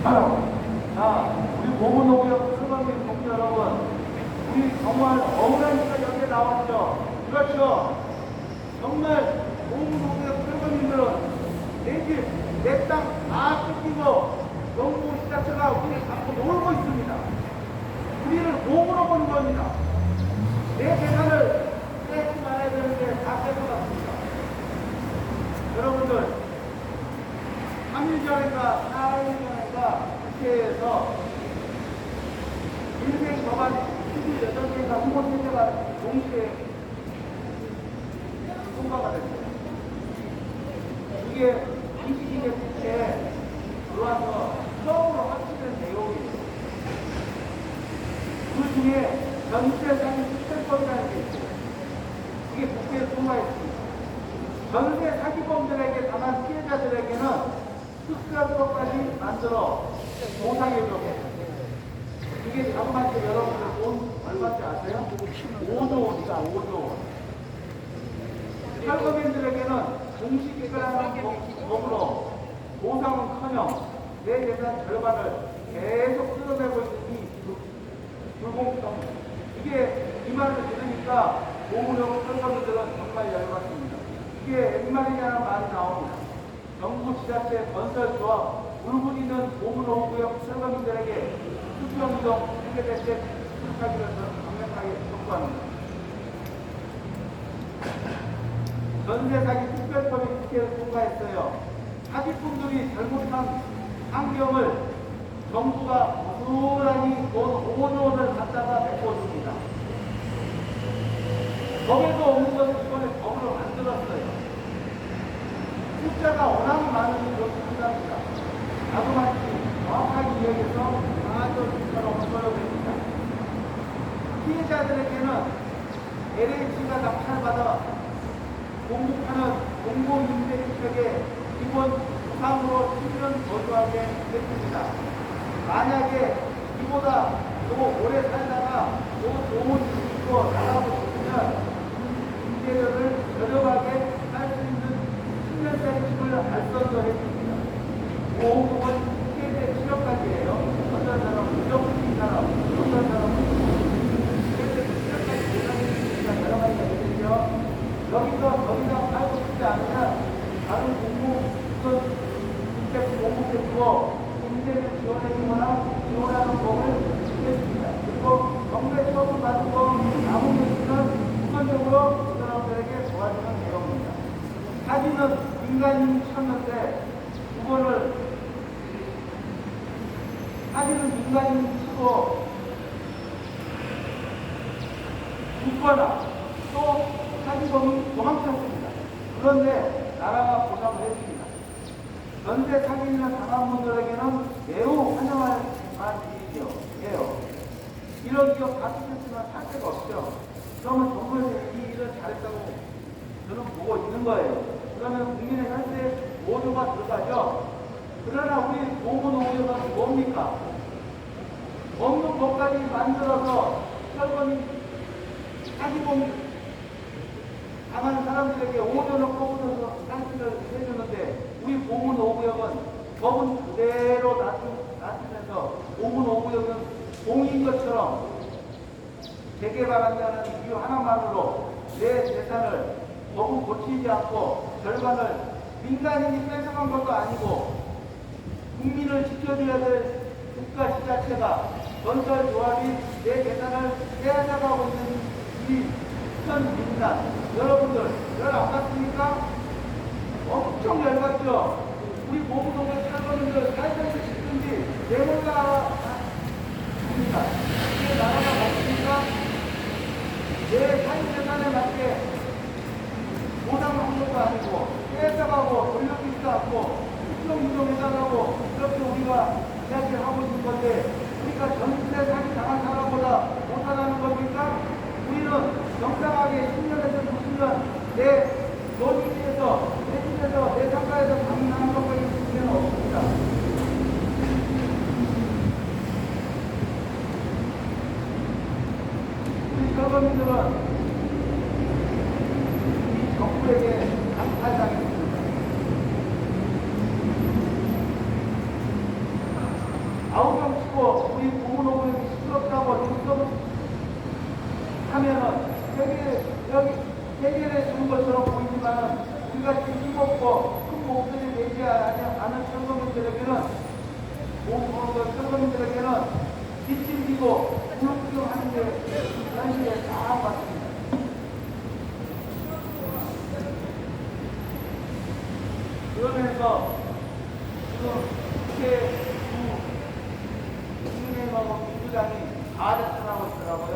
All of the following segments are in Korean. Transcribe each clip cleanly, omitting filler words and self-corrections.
자, 우리 보문노구역 수박민 동지 여러분, 우리 정말 억울하니까 여기에 나왔죠. 그렇죠. 정말 보문노구역 수박민들은 내 집, 내 땅 다 뺏기고 정부 지자체가 우리를 갖고 놀고 있습니다. 우리를 몸으로 보는 겁니다. 내 재산을 뺏지 말아야 되는데 다 뺏어갔습니다. 여러분들, 3일 전인가 4일 전인가 국회에서 인생 법안 28개가 후보체제가 동시에 통과가 됐어요. 이게 22개 국회에 들어와서 처음으로 확실한 내용이에요. 그 중에 전세상의 특별법이라는 게 있어요. 이게 국회에 통과했습니다. 전세 사기범들에게 당한 피해자들에게는 특별법까지 만들어 보상해주고, 이게 자그마치 여러분들 돈 얼마인지 아세요? 5조 원이다. 5조 원. 탈거민들에게는 공시기간하는 법으로 보상은커녕 내 재산 절반을 계속 뜯어내고 있는 이 불공평, 이게 이 말을 들으니까 보문노구 탈거민들은 정말 열받습니다. 이게 웬말이냐는 말이 나옵니다. 정부 지자체 건설주와 울분 있는 보문노구역 탈거민들에게 수평이동 해결 대책 수락하기를 강력하게 촉구합니다. 전세 사기 특별법이 국회에 통과했어요. 사기꾼들이 잘못한 환경을 정부가 고스란히 돈 5조 원을 갖다가 메꿔줍니다. 법에도 없는 것을 이번에 법으로 만들었어요. 숫자가 워낙 많으니 그렇습니다. 자그마치 정확하게 이야기해서 강화도 숫자로 허용됩니다. 피해자들에게는 LH가 낙찰받아 공급하는 공공임대주택에 기본 보상으로 7년 거주하게 했습니다. 만약에 이보다 더 오래 살다가 더 좋은 집으로 나가고 싶으면 임대료를 저렴하게 할 수 있는 10년짜리 집을 알선도 했습니다. 보험금은 최대 7억까지예요. 어떤 사람은 무적인 사람, 어떤 사람은 최대 7억까지 보상해주니까 저렴하게 되겠죠. 여기서 더 이상 살고 싶지 않으면 다른 주택 공급해 주고 임대를 지원해주거나 지원하는 법을 주겠습니다. 그리고 정부의 처분 받고 남은 것은 우선적으로 그 사람들에게 도와주는 내용입니다. 사기는 민간인이 쳤는데 사기는 민간인이 치고 죽거나 또 사기범이 도망쳤습니다. 그런데 나라가 보상을 해줍니다. 전세 사기를 당한 분들에게는 매우 환영할 만한 일이에요. 이런 기업 다 쓰겠지만 살 데가 없죠. 그러면 정부에서 이 일을 잘했다고 저는 보고 있는 거예요. 그러면 국민의 혈세 5조가 들어가죠. 그러나 우리 보문노구역은 뭡니까? 없는 법까지 만들어서 철거민 사기범 당한 사람들에게 5조를 뽑아서 상식을 해주는데, 우리 보문노구역은 법은 그대로 놔두면서 보문노구역은 공인 것처럼 재개발한다는 이유 하나만으로 내 재산을 법은 고치지 않고 절반을 민간인이 뺏어간 것도 아니고 국민을 지켜줘야 될 국가 지자체가 건설조합이 내 재산을 빼앗아가고 있는 이 민간, 여러분들 열 안 받습니까? 엄청 열받죠? 우리 보문노구역 살거민들 살면서 싶은지 내몰라 합니다. 이게 나라가 맞습니까? 내 사유재산에 맞게 보상하는 것도 아니고 뺏어가고 돌려주지도 않고 수평이동해달라고 이렇게 우리가 이야기를 하고 있는 건데, 우리가 전세 사기 당한 사람보다 못하다는 겁니까? 우리는 정당하게 10년에서 20년 내 노지에서, 내 집에서, 내 상가에서 방문하는 것까지 문제는 없습니다. 우리 철거민들은 이 정부에게 강탈당했습니다. 아우성치고 우리 고문호구역이 시끄럽다고 눈썹을 하면은 여기 해결해 주는 것처럼 보이지만 우리가 힘없고 큰 목소리 내지 않은 철거민들에게는 철거민들에게는 뒷짐지고 무릎구경하는 게 현실에 다 맞습니다. 그러면서 지금 국회 국민의힘하고 민주당이 아대천하고 있더라고요.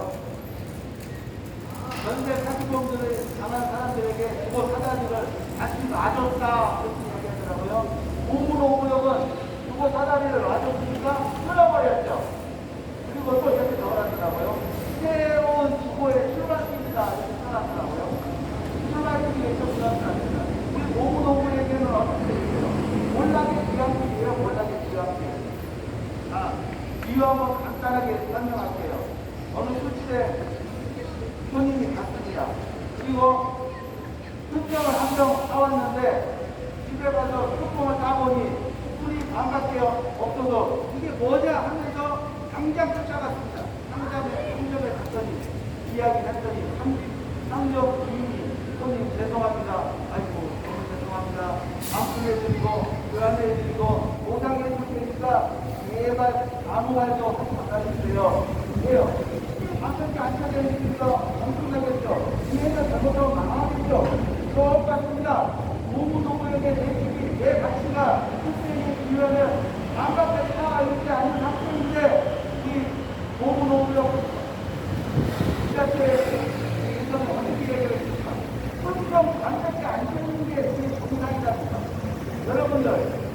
전세 사기범들을 당한 사람들에게 주거 사다리를 다시 놔줬다 그렇게 이야기하더라고요. 고문호구역은 주거 사다리를 놔줬으니까 끊어버렸죠. 그리고 또 이렇게 넣어놨더라고요. 새로운 주거의 출발점이다 이렇게 써놨더라고요. 출발점이 좀 불안합니다. 우리 고문호구역에게는 어떻게 돼요? 몰락의 지향길이에요. 몰락의 지향길. 이유 한번 간단하게 설명할게요. 어느 수치대 손님이 갔습니다. 그리고 흑병을 한 병 사왔는데 집에 가서 뚜껑을 따보니 술이 반밖에 없어서 이게 뭐냐 하면서 당장 쫓아갔습니다. 상점에 갔더니 이야기했더니 상점 주인이 손님 죄송합니다. 아이고 너무 죄송합니다. 안풀해드리고 교환해드리고 보상해줄 테니까 제발 아무 말도 하지 말아주세요. 왜요? 방송이 안 찾아내니까 엄청나겠죠. 이해가 잘못하면 망하겠죠. 똑같습니다. 고문호구역의 내 집이 내 가치가 학생에 비하면 반값에 차가 있지 않은 학생인데 이 고문호구역 지자체에서는 어떻게 얘기했습니까? 선정 반값에 안 되는 게 그게 정상이랍니다. 여러분들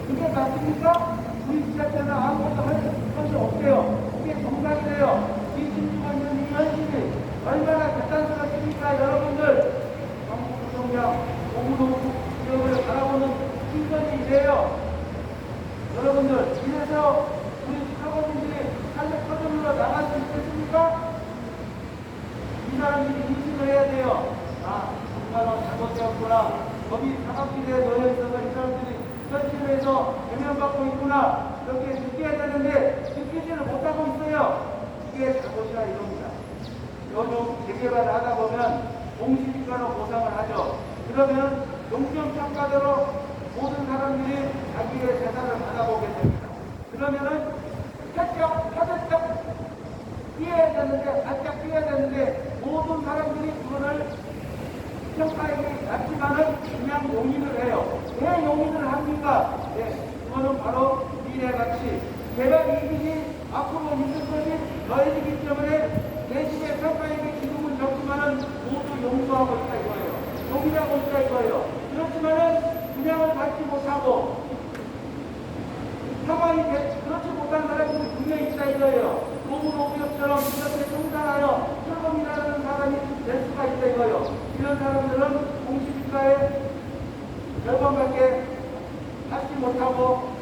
그게 맞습니까? 우리 지자체는 아무것도 할 것이 없대요. 그게 정상이래요. 있는 현실이 얼마나 대단스럽습니까? 여러분들 경북부총장 고문호구역을 바라보는 시선이 이래요. 여러분들 이래서 우리 학원인들이 삶의 터전으로 나갈 수 있겠습니까? 이 사람들이 인식을 해야 돼요. 정말로 잘못되었구나. 법이 사각지대에 놓여있어서 이 사람들이 현실에서 대면받고 있구나. 이렇게 느껴야 되는데 느끼지를 못하고 있어요. 이게 잘못이라 이겁니다. 요즘 재개발을 하다 보면 공시지가로 보상을 하죠. 그러면 용평평가대로 모든 사람들이 자기의 재산을 받아보게 됩니다. 그러면은 살짝 피해야 되는데 모든 사람들이 그거를 평가에게 낮지만은 그냥 용인을 해요. 왜 용인을 합니까? 그거는 바로 미래가치, 개발 이익이 앞으로 있을 것이 너희이기 때문에 내 집의 평가에게 기금은 적지만은 모두 용서하고 있다 이거예요. 용인하고 있다 이거예요. 그렇지만은 분양을 받지 못하고 상황이 그렇지 못한 사람들이 분명히 있다 이거예요. 고문호구역처럼 이렇게 청산하여 철거민하는 사람이 될 수가 있다 이거예요. 이런 사람들은 공시지가에 절반밖에 하지 못하고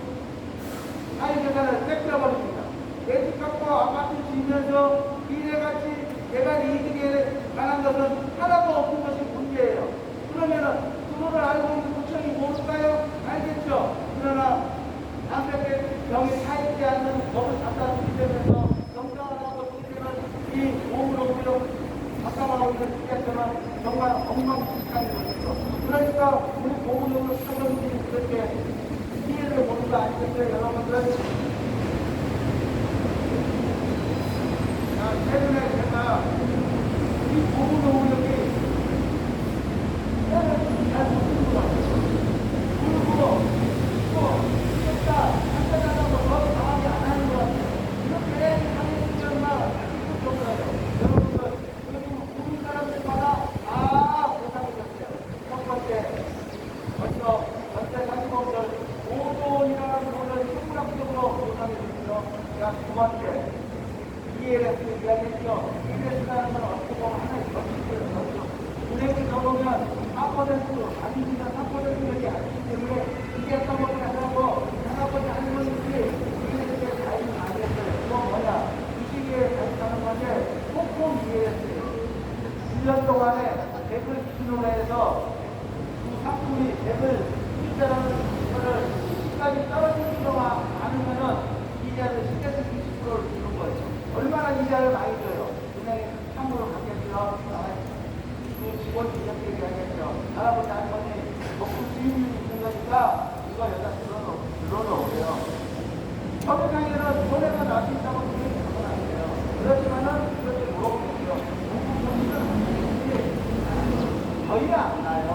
사회재산을 뺏겨버립니다. 내 집 갖고 아파트 지으면서 미래가치 개발 이익에 관한 것은 하나도 없는 것이 문제예요. 그러면은 그거를 알고 있는 구청이 모를까요? 알겠죠. 그러나 담배에 병이 차있지 않는 법을 갖다 들이대면서 정당하다고 들이대는 이 고문호구역 가까워하고 있는 시기에서는 정말 엉망진창인 것이죠. 그러니까 우리 고문호구역 사정들이 그렇게 피해를 보는 거 아니겠어요, 여러분들? 최근에 제가 이 고문호구역이 잘 못쓰는 것 같아요. 그리고 또 진짜 한편하고 더 강하게 안 하는 것 같아요. 이렇게 하는 시점만 기쁠 정도예요. 여러분들 요즘 모든 사람들마다 다 보상해줬어요. 첫 번째 먼저 전체 사기범들 5조원이라는 돈을 생물학적으로 보상해줬고요. 두 번째 ELS 이야기했죠. ELS라는 건 어떻게 보면 하나의 법칙을 여자 들어오고요. 법상에는 손해가 날 수 있다고 생각하면 안 돼요. 그렇지만은 그렇게 물어보고요. 거의 안 나요.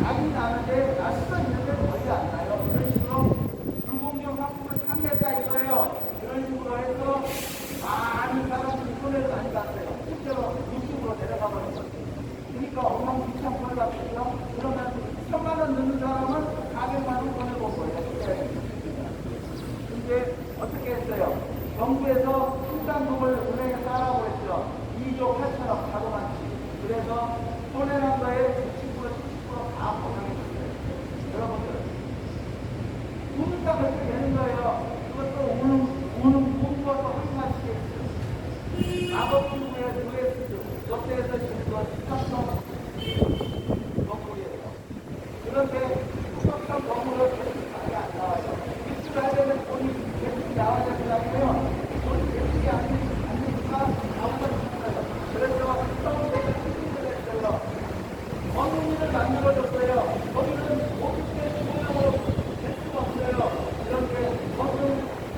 나긴 나는데 날 수도 있는데 거의 안 나요. 이런 식으로 불공정 상품을 판매했다 이거예요. 이런 식으로 해서 많은 사람들이 손해를 많이 봤어요. 실제로 유튜브로 내려가 버린 거죠. 그러니까 엉망진창 벌어갔거든요. 그러면 1000만 원 넣는 사람은 400만 원 손해본 거예요. 근데 어떻게 했어요? 정부에서 충당금을 은행에 따라고 했죠. 2조 8천억 자동한치. 그래서 손해난 거에 60%, 70%다 보상해줬어요. 여러분들. 돈이 다 그렇게 되는 거예요. 그것도 우는 공부가 또 한 가지 있어요. 마법 기구의 US, 롯데에서 지금 거 시각성 건물이에요. 그런데 시각성 건물은 많이 안 나와요. 입주를 하려면 돈이 대출이 나와야 된다고요. 돈이 대출이 안 되니까 나오다 싶어요. 그래서 서울대 입주를 했어요. 건물을 만들어줬어요. 거기는 오피스의 주거용으로 될 수가 없어요. 이렇게 건물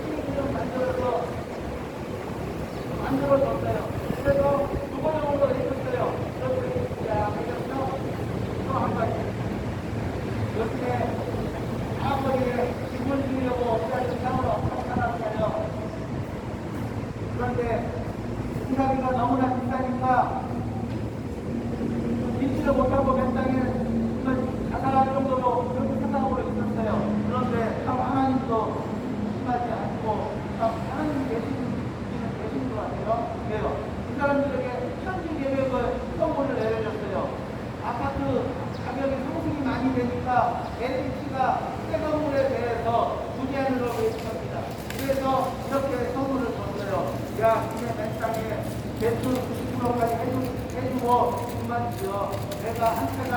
시민을 만들어줬어요. 그래서 주거용으로 해줬어요. 이렇게 하면서 또 한 가지. 요즘에 사거리에 집을 지으려고 어디까지 땅을 엄청 사놨어요. 그런데 공사비가 너무나 비싸니까 믿지를 못하고 몇 땅에 자살할 정도로 그렇게 생각으로 있었어요. 그런데 참 하나님도 심하지 않고 참 하나님 계신 것 같아요. 왜요? 이 사람들에게 천지 계획을 선물을 내려줬어요. 아파트 가격이 상승이 많이 되니까 LH가 새 건물에 대해서 무제한으로 해줍니다. 그래서 이렇게 선물을 줬어요. 야, 니네 맨 땅에 대출 90%까지 해주고 집만 지어. 내가 한 채가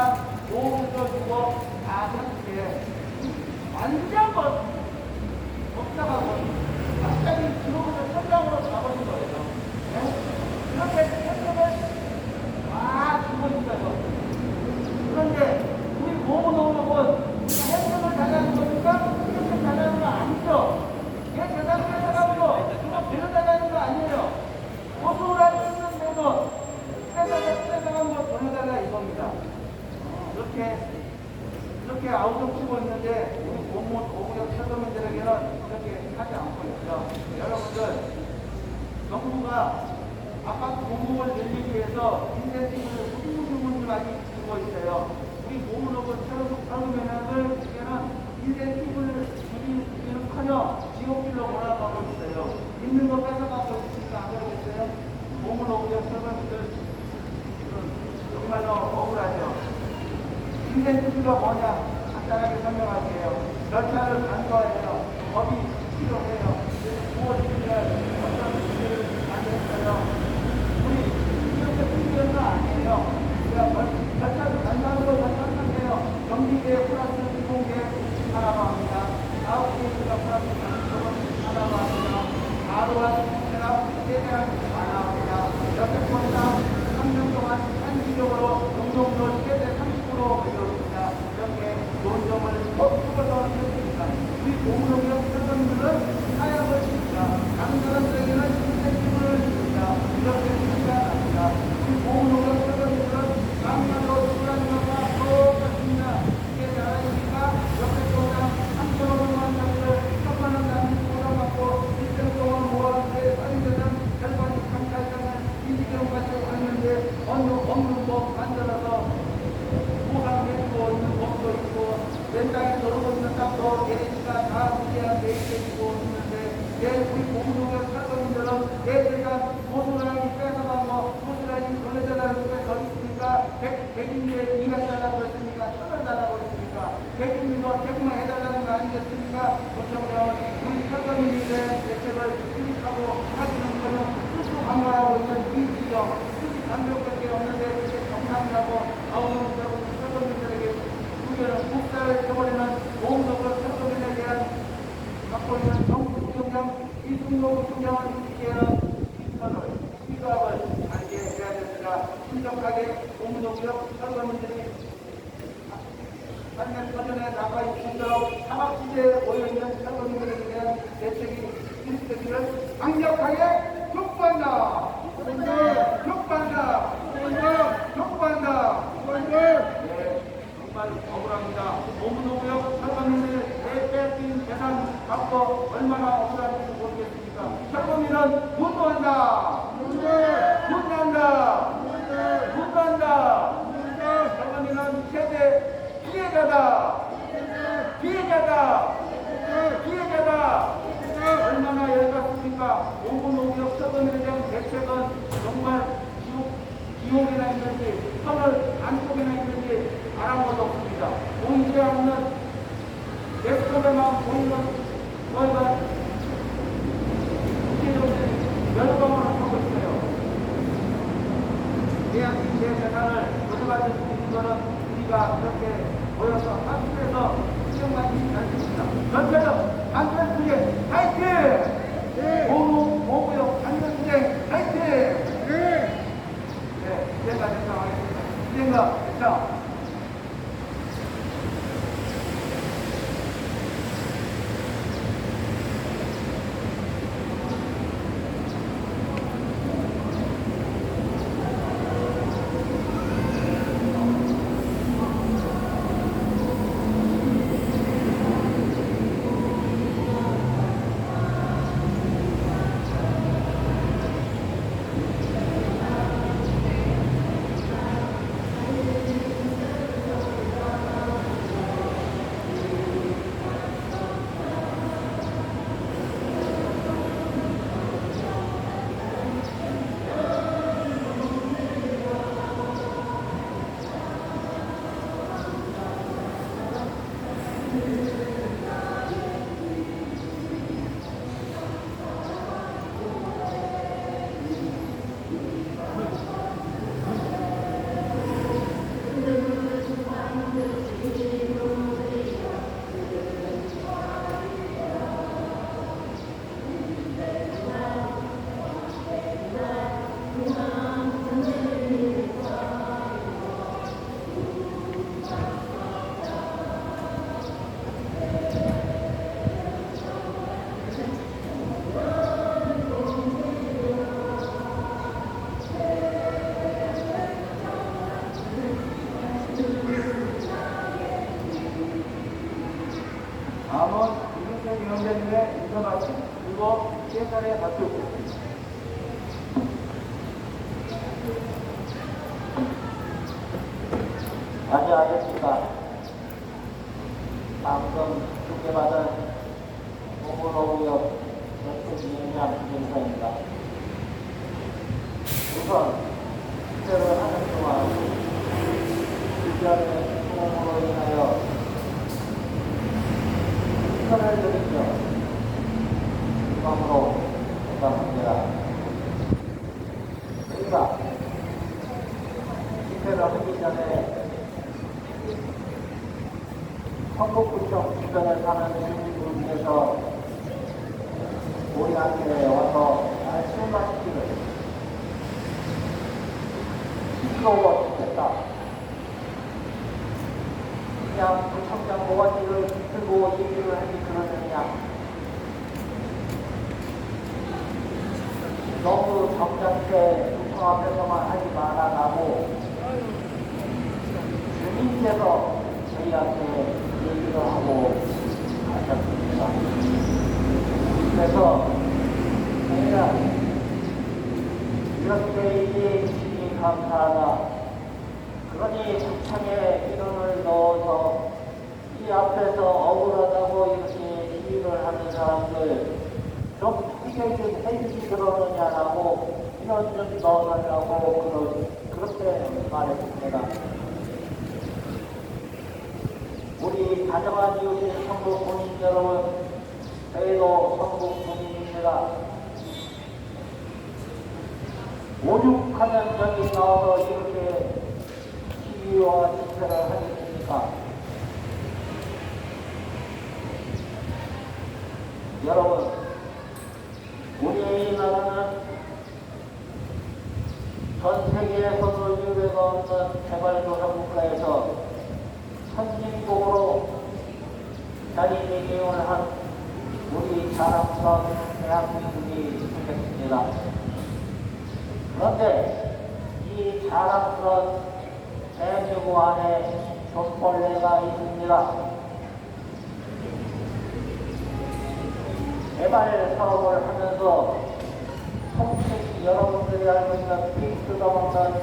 5억 주고 다 사줄게. 완전 복잡하고 갑자기 지금부터 천장으로 가버린 거예요. 네? 이렇게 해석을 막 주고 있어요. 그런데 우리 고문농업은 해석을 잘하는 겁니까? 해석 잘하는 거 아니죠? 얘 대단히 해석하고 누가 데려다가는 거 아니에요. 고소를 쓰는 데도 해석한 거 보내달라 이겁니다. 이렇게 아우성치고 있는데 우리 고구역 철도민들에게는 이렇게 하지 않고 있죠. 여러분들, 정부가 아파트 공급을 늘리기 위해서 인센티브를 무지무지 많이 주고 있어요. 우리 고문업은 철도민들에게는 인센티브를 주기는커녕 지옥길로 몰아가고 있어요. 있는 거 뺏어가고 있으니까 안 그러겠어요? 고문업이요 철도민들 정말로 억울하죠. 인센티브가 뭐냐? 간단하게 설명할게요. 절차를 간소화해요. 법이 필요해요. 무엇인지 어떤 문제를 만들었어요. 우리 이렇게 필요한 거 아니에요. 절차를 간소화하는 걸 설명해요. 경비계 플러스 비공계 하나로 합니다. 아웃게이트가 플러스 하나로 합니다. 바로한 대학 세대랑 하나입니다. 이렇게 보니까 3년 동안 한시적으로 용적률 최대 30% 올려줍니다. 이렇게 논점을 꼭 찍어서 했습니다. 우리 고무농협 철도민들은 사약을 줍니다. 다른 사람들에게는 인센티브를 줍니다. 이렇게 생각합니다. 우리 고무농협 철도민들은 강남으로 출하는 것과 똑같습니다. 이게 나라니까 옆에 동장 3,500만 장을 1,000만 원 남긴 보상받고 1년 동안 모았는데 빠지는 결과는 강탈당한 인지경까지 왔는데 없는 법 만들어서 보상해주고 있는 법도 있고 내 땅에 들어오고 있는 땅도 LH가 다 무제한 매입해주고 있는데 우리 고무농협 철도민들은 얘들가 고스란히 뺏어가고 고스란히 보내달라고 서 있으니까 100인데 니가 달라고 했으니까 1000원 달라고 했으니까 100인도 100만 해달라는 거 아니겠습니까? 보통은 우리 철도민들의 대책을 수립하고 하시는 거는 수수 강화하고 있는 이 지경 수직 강력밖에 없는데 그게 정상이라고 아우성하고 철도민들에게 우리는 국사를 해버리는 공덕을 철도민에 대한 갖고 있는 정부 부총장 이승로 부총장은 이제는 시각을 알게 해야 됩니다. 신속하게 공동력 철도민들이 3년 전에 나가 있도록 사막지대에 모여있는 철거민들에 대한 대책이 실시되기를 강력하게 촉구한다. 촉구한다. 촉구한다. 네, 정말 억울합니다. 노무노무역 철거민들의 빼앗긴 재산 값도 얼마나 억울한지 모르겠습니까? 철거민은 분노한다. 분노한다. 분노한다. 철거민은 최대 피해자다. 피해자다. 얼마나 열받습니까? 노무노무역 철거민에 대한 대책은 정말 지옥이나 있는지 하늘 안쪽에나 있는지 알아본 적 없습니다. 보이지 않는 데스크에만 보이는 저희가 국제적인 열방을 하고 있어요. 계약인 제 재산을 가져가질 수 있는 것은 우리가 그렇게 모여서 한국에서 시정만이 않습니다. 전체적 안전투쟁 화이팅! 노무역 안전투쟁 화이팅! 기대가 대상하겠습니다. 기대가 대상. 다음은 이승철 위원장님의 인사 말씀 그리고 시행사례 발표했습니다. 안녕하십니까. 방금 중계받은 노무노무역 대책위원장 김영사입니다. 우선 투표를 하는 동안 주변의 소음으로 인하여 시선을 드린 점 유감으로 생각합니다. 저희가 집회를 하기 전에 성북구청 주변을 사는 주민분께서 우리한테 와서 술 마시기를 시끄러워 죽겠다. 그냥 구청장 모가지를 들고 얘기를 하지 그러느냐. 너무 점잖게 구청 앞에서만 하지 말아라고 주민께서 저희한테 얘기를 하고 하셨습니다. 그래서 저희가 이렇게 얘기해 주시니 감사하다. 그러니 구청에 인원을 넣어서 이 앞에서 억울하다고 이렇게 시위를 하는 사람들 좀 크게 좀 해주시 그러느냐라고 인원 좀 넣어달라고 그렇게 말했습니다. 우리 다정한 이웃인 성북 군민 여러분, 저희도 성북 군민입니다. 오죽하면 여기 나와서 이렇게 시위와 집회를 하겠습니까? 여러분, 우리 나라는 전 세계에서도 유례가 없는 개발도상 국가에서 선진국으로 자리매김을 한 우리 자랑스러운 대한민국이 되겠습니다. 그런데 이 자랑스러운 대한민국 안에 존벌레가 있습니다. 개발 사업을 하면서 통칭 여러분들이 알고 있는 빅 뜯어먹는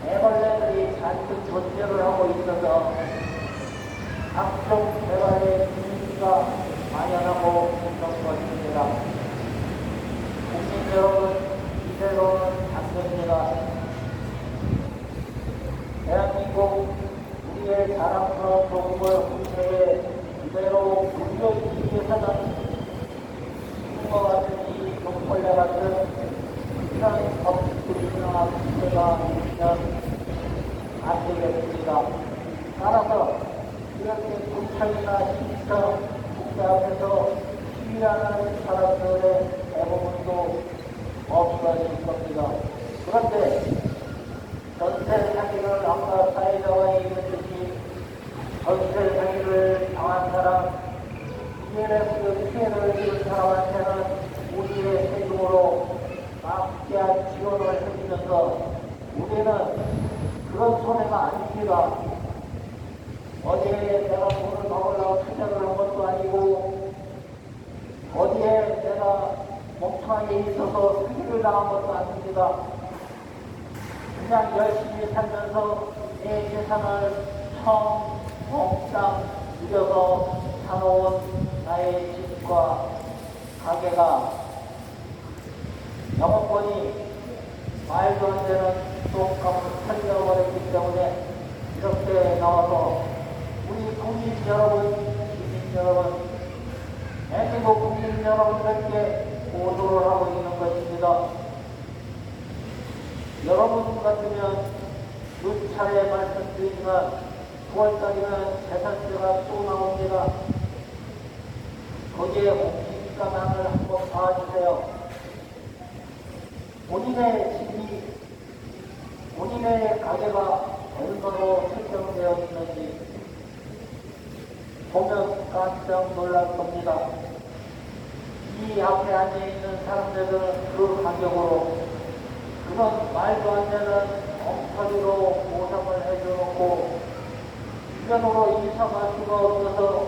애벌레들이 잔뜩 존재를 하고 있어서 각종 개발의 분위기가 만연하고 있는 것입니다. 국민 여러분, 이대로는 안 됩니다. 대한민국 우리의 자랑스러운 조국을 국내에 이대로 물려주기 위해서는 지금과 같은 이 존벌레 같은 이런 법규나 문제가 있으면 안 되겠습니다. 따라서 이렇게 군청이나 시청, 국회 앞에서 시위하는 사람들의 대부분도 없어질 겁니다. 그런데 전세 사기를 아까 사회자가 얘기했듯이 전세 사기를 당한 사람, 이해를 피해를 입은 사람한테는 우리의 세금으로 막대한 지원을 해주면서 우리는 그런 손해가 아닙니다. 어디에 내가 돈을 먹으려고 투자를 한 것도 아니고 어디에 내가 멍청하게 있어서 사기를 당한 것도 아닙니다. 그냥 열심히 살면서 내 재산을 멍땅 들여서 사놓은 나의 집과 가게가 영업권이 말도 안 되는 똥값을 살려버렸기 때문에 이렇게 나와서 우리 국민 여러분, 시민 여러분, 대한민국 국민 여러분들께 보도를 하고 있는 것입니다. 여러분 같으면 수차례 말씀드리지만 9월달이면 재산세가 또 나옵니다. 거기에 옥신가만을 한번 봐주세요. 본인의 집이, 본인의 가게가 얼마로 설정되어 있는지 보면 깜짝 놀랄 겁니다. 이 앞에 앉아있는 사람들은 그 가격으로 그런 말도 안 되는 엉터리로 보상을 해줘놓고 주변으로 이사갈 수가 없어서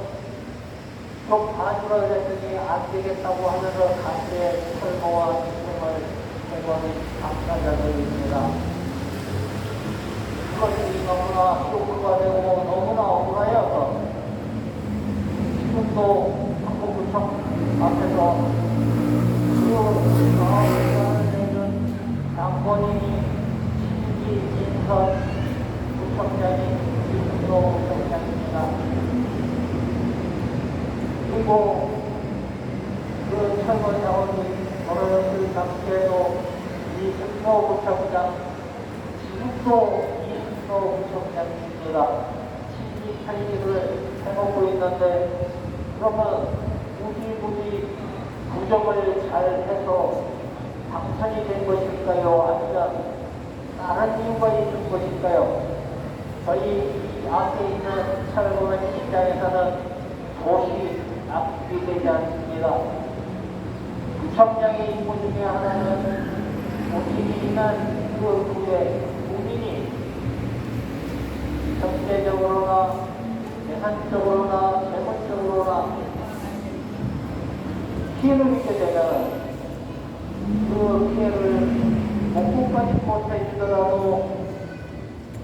좀 반주를 했더니 안 되겠다고 하면서 강제에 설모와 시스템을 해버린 당사자들입니다. 그것이 너무나 쇼크가 되고 너무나 억울하여서 지금도 한국구청 앞에서 그 사업을 내는 장본인이 신기인선 구청장인 김승로 구청장입니다. 그리고 그 철거 자원이 벌어졌을 당시에도 이승로 구청장, 지금도 이승로 구청장입니다. 신기 탈직을 해먹고 있는데 그러면 굳이 부정을 잘 해서 당선이 된 것일까요? 아니면 다른 이유가 있는 것일까요? 저희 앞에 있는 철거원 입장에서는 도시 납득이 되지 않습니다. 구청장의 임무 중에 하나는 도시에 있는 그 구의 국민이 경제적으로나 재산적으로나 재물적으로나 피해를 입게 되면 그 피해를 복구까지 못해주더라도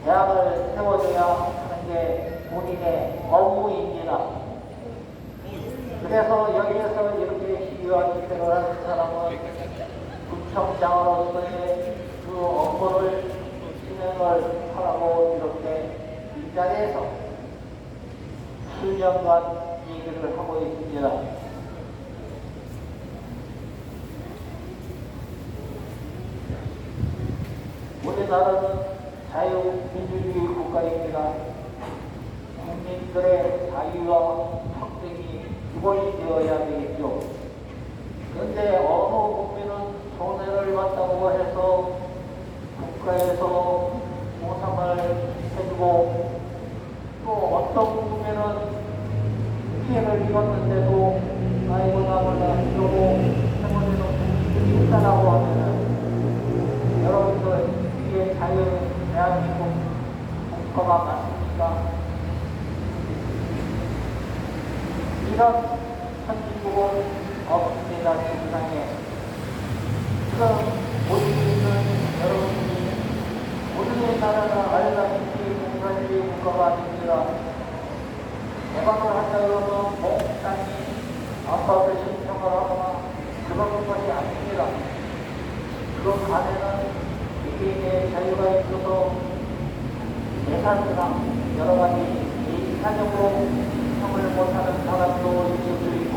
대학을 세워줘야 하는 게 본인의 업무입니다. 그래서 여기에서 이렇게 시위와 집회를 하는 사람은 구청장으로서의 그 업무를 진행을 하라고 이렇게 이 자리에서 수년간 얘기를 하고 있습니다. 우리나라는 자유민주주의 국가입니다. 국민들의 자유와 평등이 기본이 되어야 되겠죠. 그런데 어느 국민은 손해를 봤다고 해서 국가에서 보상을 해주고 또 어떤 국민은 피해를 입었는데도 아이고 나몰라 이러고 해버리는 분들이 있다라고 하면은 여러분들 이게 자유 대한민국 국가가 맞습니까? 이런 선진국은 없습니다. 세상에. 지금 모두에 있는 여러분들이 우리의 나라가 알다시피 공산주의 국가가 아닙니다. 개방을 한다 그러면 몽땅히 아파트 신청을 하거나 그런 것이 아닙니다. 그 안에는 개개인의 자유가 있어서 예산이나 여러 가지 개인사적으로 신청을 못하는 사람도 있을 수 있고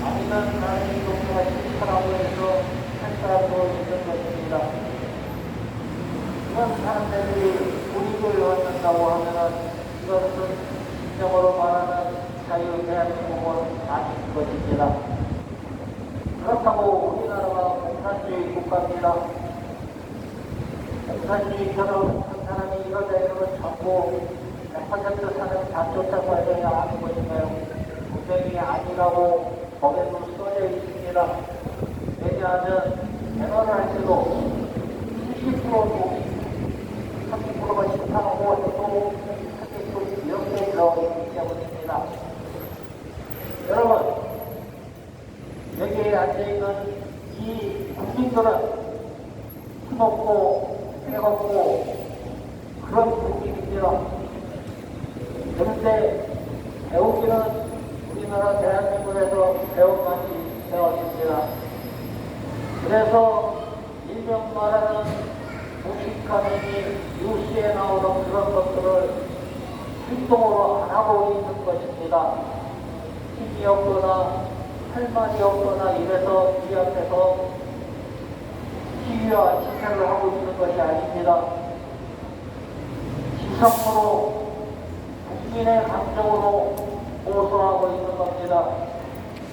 아니면 나는 동네가 신청하고 해서 할 사람도 있는 것입니다. 그런 사람들이 우리를 얻는다고 하면은 이것은 진정으로 말하는 자유 대한민국은 아닌 것입니다. 그렇다고 우리나라가 공산주의 국가입니다. 공산주의처럼 한 사람이 이러자 이러면 전부 100% 사는 다 쫓아가야 되냐 하는 것인가요? 분명히 아니라고 법에도 써져 있습니다. 왜냐하면 대화를 할 때도 70%도 30%가 심판하고 해도 30% 이렇게 들어오기 때문입니다. 여러분, 여기에 앉아있는 이 국민들은 힘없고 배고프고 그런 국민입니다. 그런데 배우기는 우리나라 대한민국에서 배운 것이 배웠습니다. 그래서 일명 말하는 무식하느니 뉴스에 나오는 그런 것들을 행동으로 안 하고 있는 것입니다. 힘이 없거나 할 말이 없거나 이래서 이 앞에서 시위와 집회를 하고 있는 것이 아닙니다. 지성으로 국민의 감정으로 호소하고 있는 겁니다.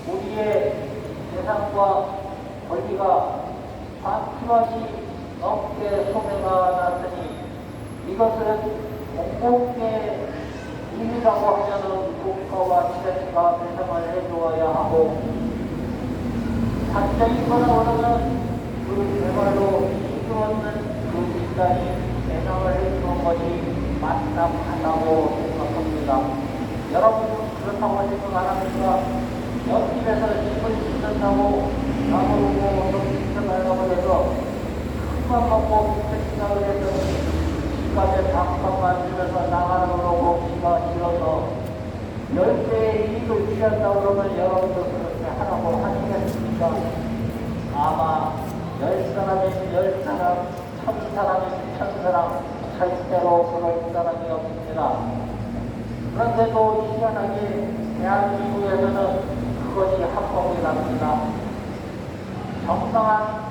우리의 재산과 권리가 반토막이 넘게 소매가 났으니 이것을 공공의 일이라고 하면은 국가와 지자체가 배상을 해주어야 하고 사적이거나 그러면 그 대말로 이유 없는 그 집단이 배상을 해주는 것이 마땅하다고 생각합니다. 여러분은 그렇다고 생각 안 합니까? 옆집에서 집을 짓는다고 나무르고 좀 짓어달라고 해서 큰맘 먹고 생각을 했더니 집값에 밥값만 주면서 나가는 거로 기가 싫어서 10배의 이익을 취한다고 그러면 여러분도 그렇게 하라고 하시겠습니까? 아마 10사람이면 10사람, 1000사람이면 1000사람 절대로 그럴 사람이 없습니다. 그런데도 희한하게 대한민국에서는 그것이 합법이랍니다. 정당한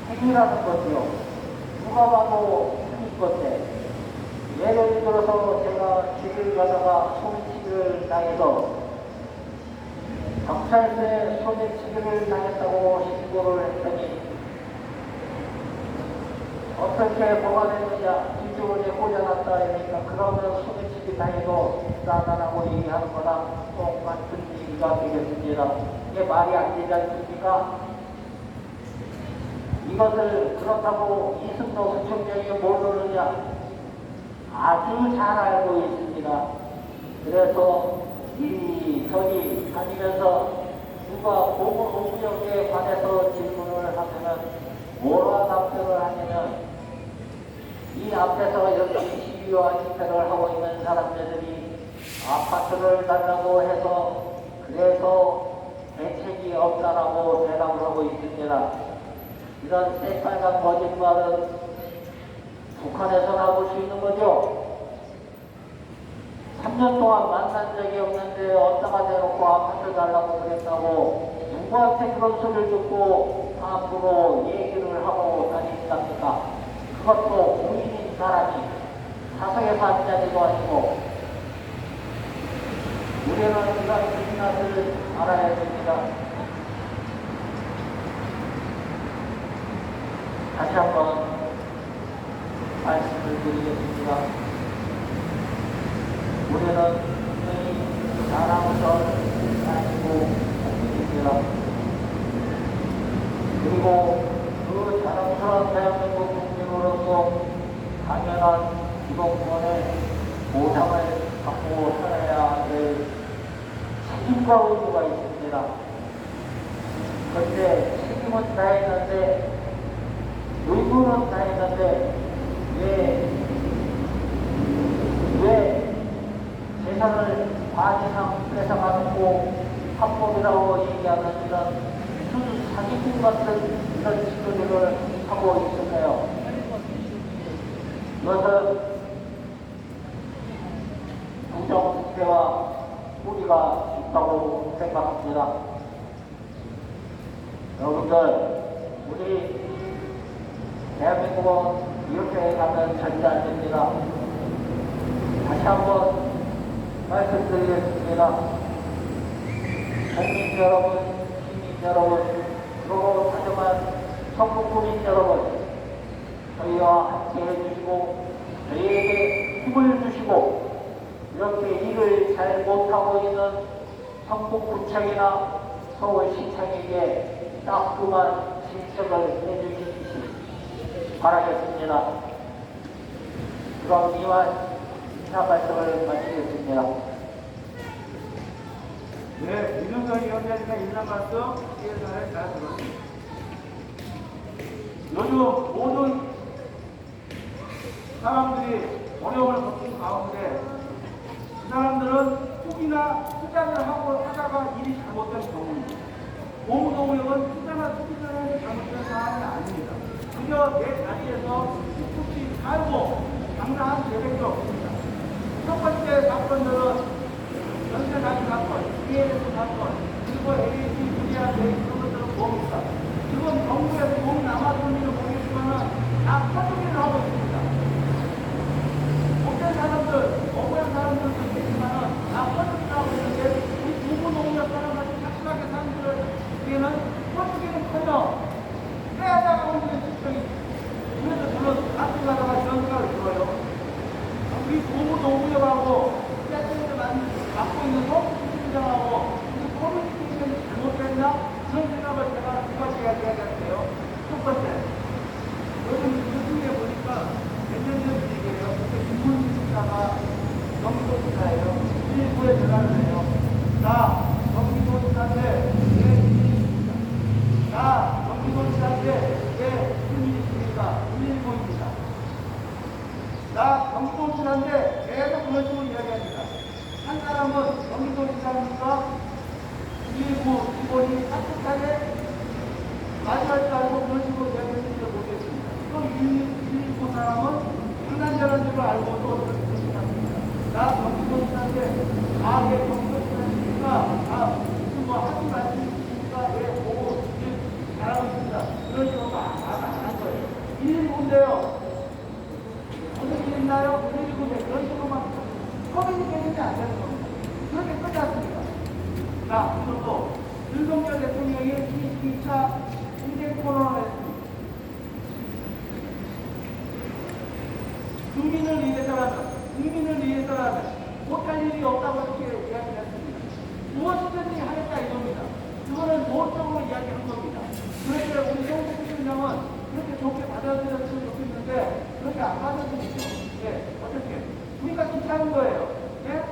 행위라는 것이요. 누가 봐도 행위 것에 예를 들어서 제가 길을 가다가 소매치기를 당해서 경찰서에 소매치기를 당했다고 신고를 했더니 어떻게 뭐가 됐느냐 뒤쪽에 꽂아놨다 하니까 그러면 소매치기 당해도 싸다라고 얘기하는 거랑 똑같은 얘기가 되겠습니다. 이게 말이 안 되지 않습니까? 이것을 그렇다고 이승도 부총장이 모르느냐 아주 잘 알고 있습니다. 그래서 이저기 다니면서 누가 보건복지역에 관해서 질문을 하면은 뭐라 답변을 하냐면 이 앞에서 여기 시위와 집회를 하고 있는 사람들이 아파트를 달라고 해서 그래서 대책이 없다라고 대답을 하고 있습니다. 이런 새빨간 거짓말은 북한에서 나올 수 있는 거죠. 3년 동안 만난 적이 없는데 어디다가 대놓고 아파트 달라고 그랬다고 누구한테 그런 소리를 듣고 앞으로 얘기를 하고 다닌답니까? 그것도 공인인 사람이 사석에서 앉아지도 아니고 우리는 이런 민낯을 알아야 됩니다. 다시 한번 말씀을 드리겠습니다. 우리는 분명히 나라부터 있습니다. 그런데 책임은 다했는데, 의무는 다했는데, 왜 재산을 반 이상 뺏어가놓고 합법이라고 얘기하는 이런 순 사기꾼 같은 이런 짓거리를 하고 있을까요? 이것은 부정부패와 뿌리가 있다고 생각합니다. 여러분들, 우리 대한민국은 이렇게 가면 절대 안 됩니다. 다시 한번 말씀드리겠습니다. 국민 여러분, 시민 여러분, 그리고 다정한 성북구민 여러분, 저희와 함께 해주시고 저희에게 힘을 주시고 이렇게 일을 잘 못하고 있는 성북구청이나 서울시청에게 따끔한 실적을 해주시기 바라겠습니다. 그럼 이만 인사 말씀을 마치겠습니다. 네, 이준석 위원장님의 인사 말씀 시에서는 잘 들었습니다. 요즘 모든 사람들이 어려움을 겪는 가운데 그 사람들은 투기나 투자를 하다가 일이 잘못된 경우입니다. 고무동력은 투자나 투기를 해서 잘못된 사안이 아닙니다. 그저 내 자리에서 꿋꿋이 살고 장사한 계획이 없습니다. 첫 번째 사건들은 연쇄사기 사건, ELS 사건, 그리고 LH 무리한 이런 것들은 뭡니까? 지금 정부에서 돈 남아돈지를 모르겠지만 다 퍼주기를 하고 있습니다. 못된 사람들, 억울한 사람들도 있겠지만 다 퍼주기를 하고 있는데 우리 부부농협 사람같이 착실하게 사는 분들에게는 퍼주기는커녕 빼앗아가 오는 실정이 그래서 저는 가끔 가다가 이런 생각을 들어요. 우리 부부농협하고 맡고 있는 성북시장하고 커뮤니케이션이 잘못됐나? 그런 생각을 제가 두 가지 이야기하는데요. 첫 번째, 요즘 유튜브에 보니까 몇 년 전 얘기예요. 그때 김문수 지사가 경기도 지사예요. 일부에 전화를 해요. 나 경기도 지사인데 왜 일이 있습니까? 나 경기도 지사인데 왜 일이 있습니까? 119입니다. 나 경기도 지사인데 계속 그런 식으로 이야기합니다. 한 사람은 경기도 지사니까 119 직원이 따뜻하게 맞이할 줄 알고 그런 식으로 이야기했는지 모르겠습니다. 또 119 사람은 장난질하는 줄 알고도 그렇게 생각합니다. 나 경기도 지사인데 예 경기도 지사니까 무슨 뭐 하지 말씀이시니까 예 보고 잘하고 있습니다. 그런 식으로 안 한 거예요. 119인데요. 어떻게 있나요? 119인데 그런 식으로만 커뮤니케이션이 안 되는 겁니다. 그렇게 끝났습니다. 자, 그리고 또 윤석열 대통령이 2차 인생 토론을 했습니다. 국민을 위해서라면 못할 일이 없다고 이렇게 이야기를 했습니다. 무엇이든지 하겠다 이겁니다. 그거는 노골적으로 이야기한 겁니다. 그런데 우리 성북시장은 그렇게 좋게 받아들였으면 좋겠는데 그렇게 안 받아들이죠. 네, 어떻게? 우리가 귀찮은 거예요. 예?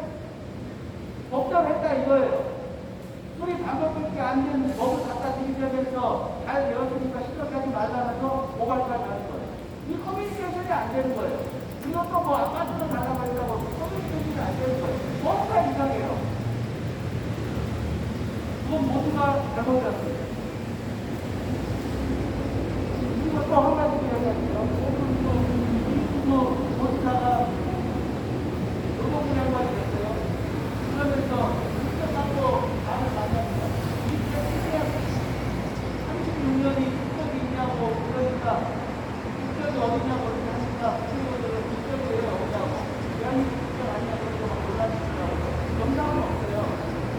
법정했다 이거예요. 술이 방법밖에 안 되는 법을 갖다 들이대면서 잘 되었으니까 시작하지 말라면서 고발까지 하는 거예요. 이 커뮤니케이션이 안 되는 거예요. 이것도 뭐 아파트로 달라가려고 커뮤니케이션이 안 되는 거예요. 뭔가 이상해요. 그건 모두가 잘못이었습니다. 그리고 또 한 가지 이야기할게요. 오늘 모두가 노동부 양반이 됐어요. 그러면서 직접 갖고 나를 만납니다. 36년이 국적이 있냐고 그러니까 국적이 어디냐고 이렇게 하니까 친구들은 국적이 왜 없냐고 대한민국 국적 아니냐고 그러고 막 놀라시더라고요. 영상은 없어요.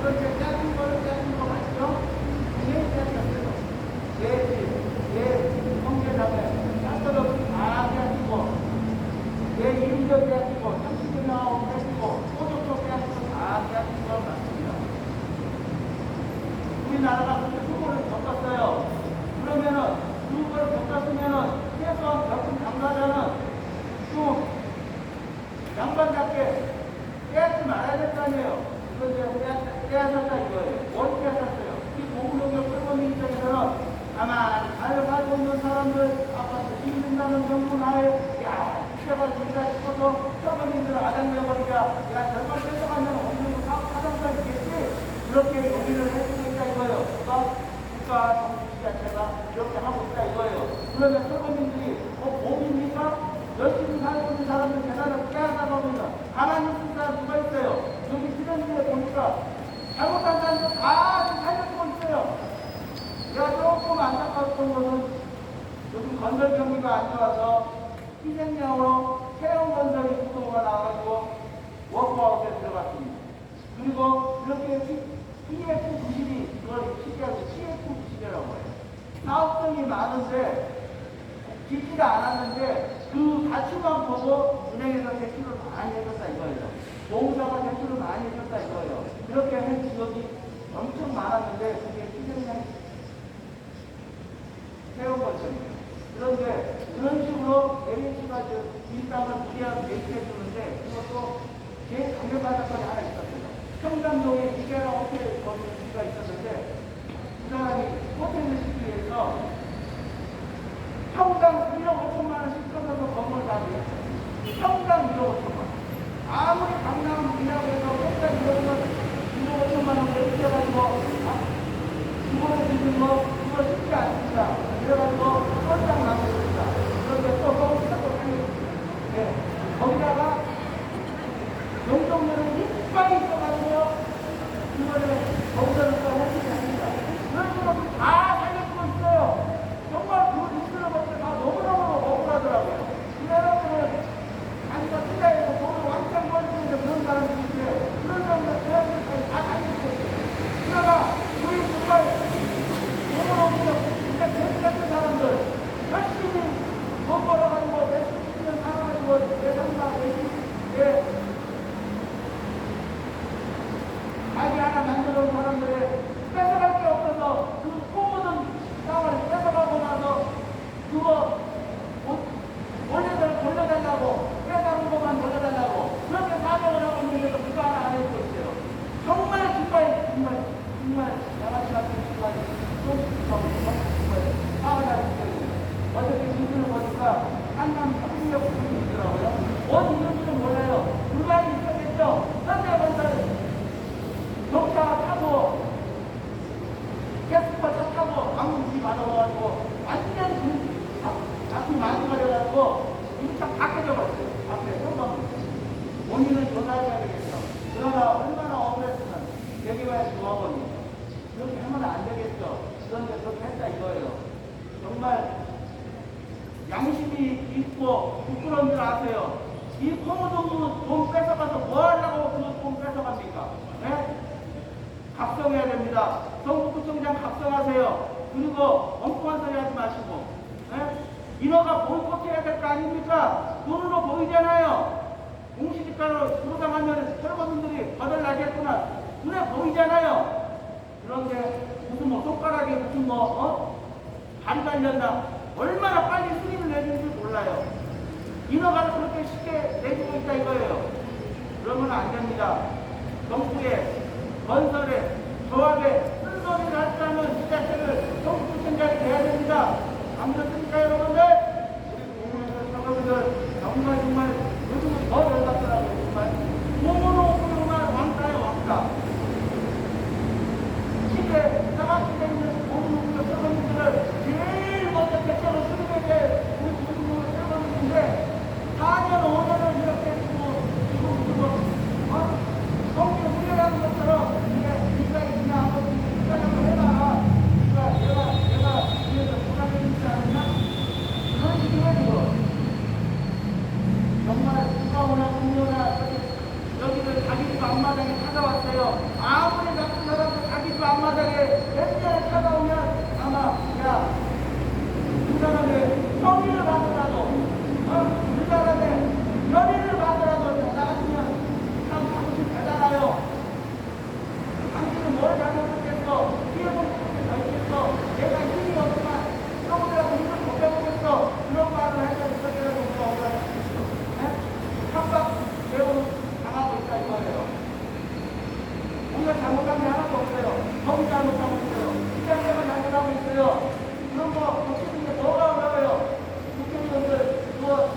그런데 짜증 거 맞죠? 제일 짜증났어요. 제 집, 제 형제자매 짝떨어지 다 깨지고 내 이름도 깨지고 30명하고 깨지고 소득도 깨지고 다 깨진 걸 맞습니다. 우리나라가 그렇게 수고를 겪었어요. 그러면은 수고를 겪었으면은 최소한 겪은 당사자는 좀 양반답게 깨지 말아야 될 거 아니에요. 그런데 깨졌다 이거예요. 뭘 깨졌어요? 야, 피해가 준다 싶어서 서민들을 아장내버리자. 야, 절반 뺏어가면 없는 거 사장도 있겠지? 그렇게 얘기를 해주고 있다 이거예요. 국가 정치 자체가 이렇게 하고 있다 이거예요. 그러면 서민들이 몸입니까? 열심히 살고 있는 사람들 계산을 깨하다 보면 가만히 있는 사람 누가 있어요? 여기 지난주에 보니까 잘못한 사람들 다 살려주고 있어요. 제가 조금 안타까웠던 것은 요즘 건설 경기가 안 좋아서 희생양으로 태형건설이 구도가 나와가지고 워크아웃에 들어갔습니다. 그리고 이렇게 CF90이 그걸 CF90이라고 해요. 사업성이 많은데 짓지가 않았는데 그 가치만 보고 은행에서 대출을 많이 해줬다 이거예요. 노무사가 대출을 많이 해줬다 이거예요. 그렇게 한 지역이 엄청 많았는데 그게 희생양 태형건설이에요. 그런데 그런 식으로 LH가 이 땅을 무리하게 매입해 주는데 그것도 제일 강력한 사건이 하나 있었어요. 평담동에 이게라 호텔 거기가 있었는데 그 사람이 호텔을 짓기 위해서 평당 1억 5천만 원씩 끊어서 건물을 다 지었어요. 평당 1억 5천만 원. 아무리 강남이라고 해서 평당 1억 5천만 원 내주셔가지고 그거를 짓는 거 그거 쉽지 않습니다. 그래가지고 깜짝 나왔습니다. 그런데 또 거기서 또 네. 거기다가 용적률은 이빨이 있어가지고 이거를 거기서는 또 해주지 않습니다. 그런 식으로 다 살려주고 있어요. 정말 그 뉴스를 볼 때 다 너무너무 억울하더라고요. 이 사람들은 자기가 투자해서 돈을 왕창 벌리는데 그런 사람들이 있는데 그런 사람들 대한민국까지 다 살려주고 있어요. 그러나 우리 정말 너무너무 진짜 돼지 같은 사람들 열심히 돈 벌어가지고 몇십 년 살아가지고 내 삶과 내 자기 하나 만들어 놓은 사람들의 뺏어갈 게 없어서 그 소모든 땅을 뺏어가고 나서 그거 원래대로 돌려달라고 빼가는 것만 돌려달라고 그렇게 사정을 하고 있는데도 그거 하나 안 해주고 있어요. 정말 정말 양아치 같은 정말 화가 나는 어저께 뉴스를 보니까 한남 협력 분이 있더라고요. 어디 있는지는 몰라요. 불만이 있었겠죠. 현대건설 경차가 타고 캐스퍼 차 타고 방문지 받아와가지고 완전 작품 많이 가려가지고 이차 다 깨져버렸어요. 앞에 현방을. 원인은 조사해야 되겠죠. 그러나 얼마나 억울했으면 여기와의 조합원이 그렇게 하면 안 되겠죠. 그런데 그렇게 했다 이거예요. 정말 양심이 있고 부끄러운 줄 아세요. 이 포모동부 돈 뺏어가서 뭐 하려고 그 돈 뺏어갑니까? 네? 각성해야 됩니다. 성북구청장 각성하세요. 그리고 엉뚱한 소리 하지 마시고 네? 인허가 보이콧해야 될 거 아닙니까? 눈으로 보이잖아요. 공시지가로 들어가면 철거분들이 거덜나겠구나. 눈에 보이잖아요. 그런데 무슨 뭐 손가락에 무슨 발이 달렸나 얼마나 빨리 수리를 내주는지 몰라요. 인허가를 그렇게 쉽게 내주고 있다 이거예요. 그러면 안 됩니다. 정부에 건설에 조합에 쓴소리를 하자면 이 자체를 정부청장이 돼야 됩니다. 안 그렇습니까 여러분들? 우리 국민들 정말 요즘은 더 열받더라고요. 정말 공무노구만 왕따예요 왕따. 시대 사각지대에 있는 공무노구 servant들을 제일 먼저 대체로 수립해야 될 우리 공무노구 servant인데 4년 5년을 이렇게 지금 성질 훈련하는 것처럼 네가 있냐 하고 훈련을 해라. 내가 뒤에서 부담해주지 않았나? 그런 식이에요 지금. 정말 국가오나 국료나 여기를 자기 집 앞마당에 찾아왔어요. 아무리 나쁜 사람도 자기 집 앞마당에 몇 찾아오면 아마 그 사람의 성의를 받으라도 그 사람의 연인을 받으라도 나갔으면 참 당신 대단해요. 당신은 뭘 잘못했겠어? 피해본 것밖에 더 있겠어? 내가 힘이 없지만 그러고라도 힘을 못 빼보겠어? 그런 말을 해서 이렇게라도 우리가 억울하지. 깜빡 배우 당하고 있다 이거예요. 우리가 잘못한 게 하나도 없어요. 법이 잘못하고 있어요. 시장님은 잘못하고 있어요. 그런 거 고치는 게 뭐가 어려워요. 국회의원들 그거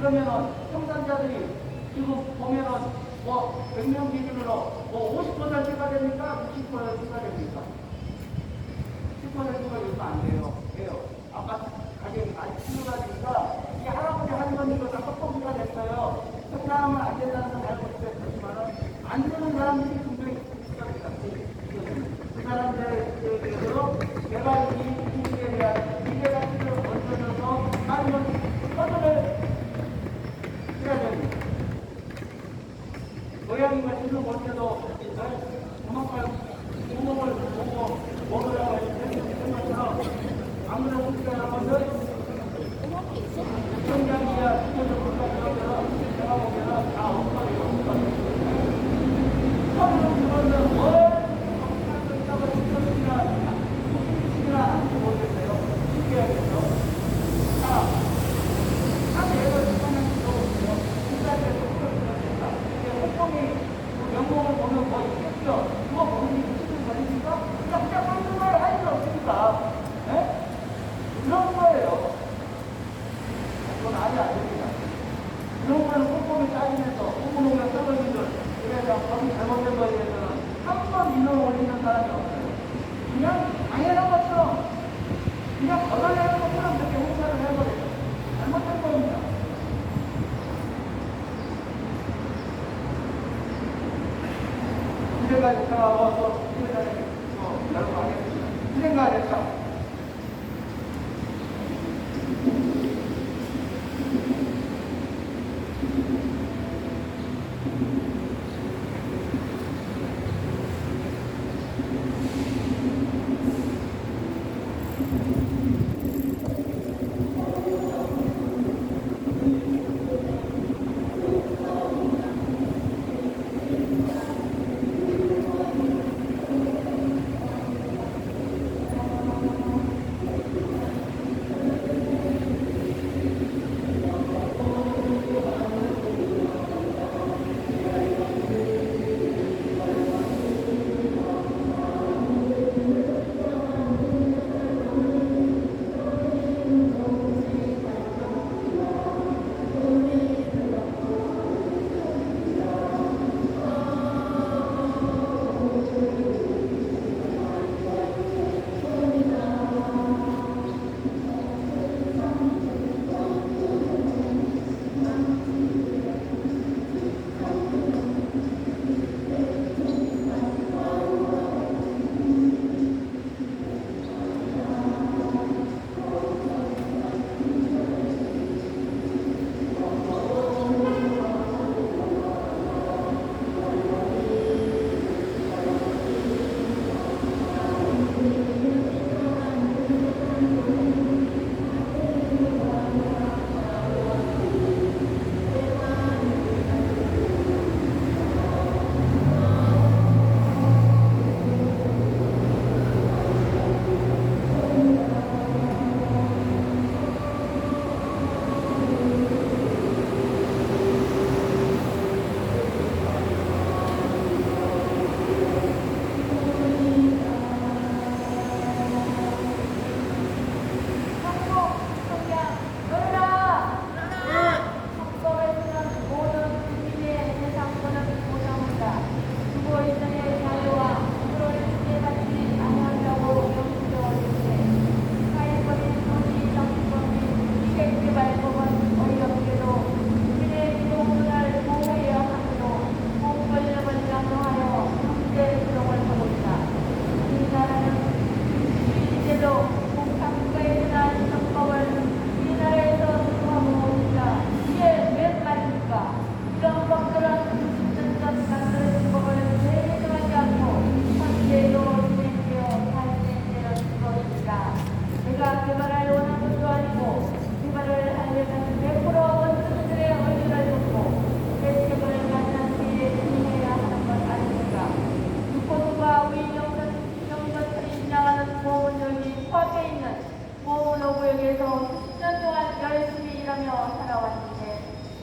그러면은 생산자들이 지금 보면은 뭐 100명 기준으로 뭐 50%가 됩니까? 60%가 됩니까? 10%가 요즘 안 돼요. 왜요? 아까 가격이 많이 치료가니까 이 할아버지 할머니가 다 헛공기가 됐어요. 그 사람은 안 된다는 건 알고 있었지만은 안 되는 사람들이 굉장히 있습니다. 그 사람들에 대해서 내가 이 일에 대한 미래 가치를 건져줘서 아니면 허들을 해야 됩니다. 고양이가 짖는 볼 때도 구멍을 보고 먹으라고 했던 것처럼 아무래도 여러분들 시청장이야 시청자 국가들은 제가 보기에는 다 엉터리로 처음으로 그러면 뭘 정치한다고 시키나 모르겠어요. 시켜야겠죠. 자, 한 예를 들어보세요. 인간에서 풀어주셨습니다. 홍콩이 영국을 보면 뭐 있겠죠. 그거 보는 게 무슨 말입니까? 그냥 한두 말 할 일 없으니까. 네? 그런 거예요. 그건 아니 안 됩니다. 그런 거는 꼼꼼히 따지면서 홍콩농협 서버님들 그래서 법이 잘못된 거에 대해서는 한 번 민원을 올리는 사람이 없어요. 그냥 당연한 것처럼 그냥 걷어내는 것처럼 그렇게 홍사를 해버려요. 잘못된 겁니다. 이래가 됐다고 또 이래가 여러분 하겠습니다. 이래가 됐다.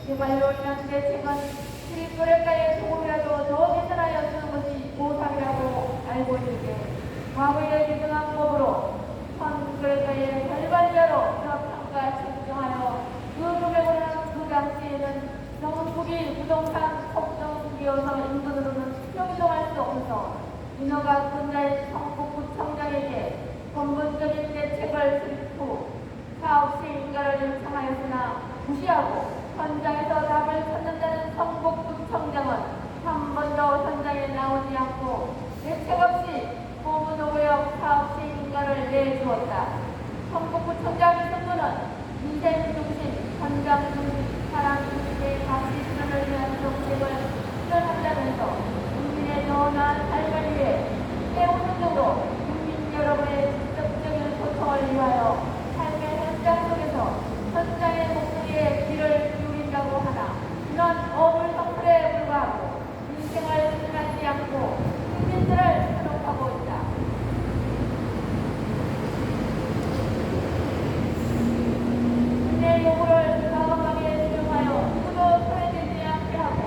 개발로 인한 대책은 트리플레카의 소금이라도 더 개선하여 주는 것이 보상이라고 알고 있는데 과거에 개선한 법으로 선그레카의 결발자로 평가 책정하여 그 금액으로는 그 당시 부동산 폭정기여서 인근으로는 수용이동할 수 없어서 민호가 군자의 성북구청장에게 근본적인 대책을 수립 후 사업 시행인가를 요청하였으나 무시하고 현장에서 답을 찾는다는 성북구청장은 한 번도 현장에 나오지 않고 대책 없이 고무노구역 사업 시행인가를 내주었다. 성북구청장의 선거는 민생 중심, 현장 중심, 사람 중심의 가치 실현을 위한 정책을 실현한다면서 국민의 더 나은 삶을 위해 세우는 등으로 국민 여러분의 직접적인 소통을 위하여 삶의 현장 속에서 현장의 목소리에 귀를 기울인다고 하나 이런 어불성설에 불과하고 민생을 생각하지 않고 국민들을 현혹하고 있다. 국민의 요구를 과감하게 수용하여 누구도 소외되지 않게 하고